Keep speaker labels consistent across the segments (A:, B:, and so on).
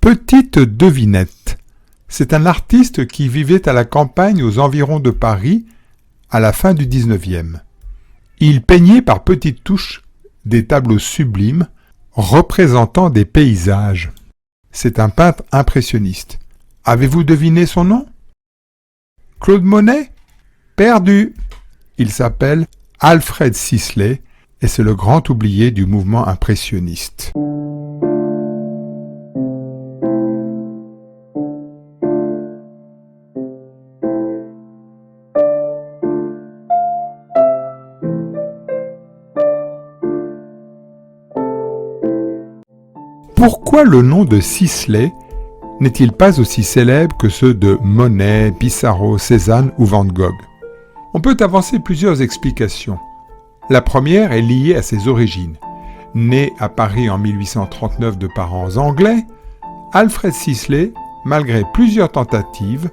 A: Petite devinette. C'est un artiste qui vivait à la campagne aux environs de Paris à la fin du XIXe. Il peignait par petites touches des tableaux sublimes représentant des paysages. C'est un peintre impressionniste. Avez-vous deviné son nom? Claude Monet? Perdu! Il s'appelle Alfred Sisley et c'est le grand oublié du mouvement impressionniste. Pourquoi le nom de Sisley n'est-il pas aussi célèbre que ceux de Monet, Pissarro, Cézanne ou Van Gogh? On peut avancer plusieurs explications. La première est liée à ses origines. Né à Paris en 1839 de parents anglais, Alfred Sisley, malgré plusieurs tentatives,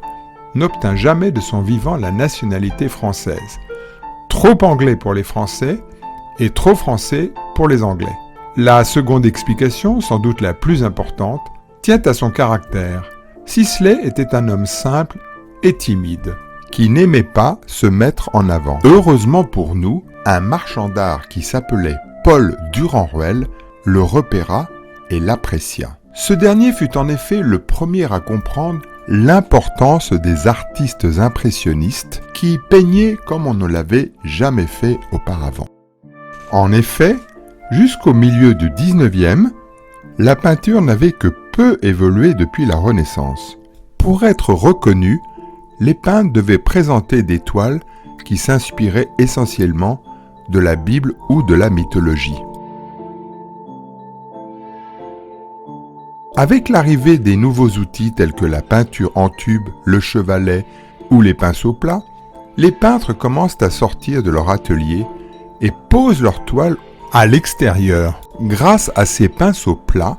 A: n'obtint jamais de son vivant la nationalité française. Trop anglais pour les Français et trop français pour les Anglais. La seconde explication, sans doute la plus importante, tient à son caractère. Sisley était un homme simple et timide, qui n'aimait pas se mettre en avant. Heureusement pour nous, un marchand d'art qui s'appelait Paul Durand-Ruel le repéra et l'apprécia. Ce dernier fut en effet le premier à comprendre l'importance des artistes impressionnistes qui peignaient comme on ne l'avait jamais fait auparavant. En effet, jusqu'au milieu du XIXe, la peinture n'avait que peu évolué depuis la Renaissance. Pour être reconnus, les peintres devaient présenter des toiles qui s'inspiraient essentiellement de la Bible ou de la mythologie. Avec l'arrivée des nouveaux outils tels que la peinture en tube, le chevalet ou les pinceaux plats, les peintres commencent à sortir de leur atelier et posent leurs toiles à l'extérieur. Grâce à ces pinceaux plats,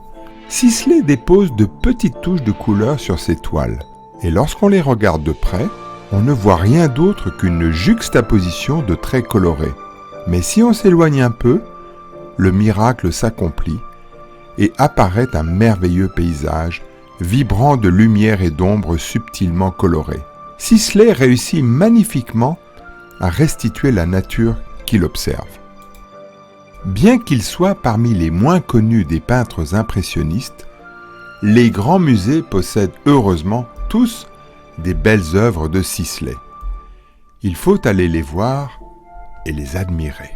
A: Sisley dépose de petites touches de couleur sur ses toiles. Et lorsqu'on les regarde de près, on ne voit rien d'autre qu'une juxtaposition de traits colorés. Mais si on s'éloigne un peu, le miracle s'accomplit et apparaît un merveilleux paysage, vibrant de lumière et d'ombre subtilement colorées. Sisley réussit magnifiquement à restituer la nature qu'il observe. Bien qu'il soit parmi les moins connus des peintres impressionnistes, les grands musées possèdent heureusement tous des belles œuvres de Sisley. Il faut aller les voir et les admirer.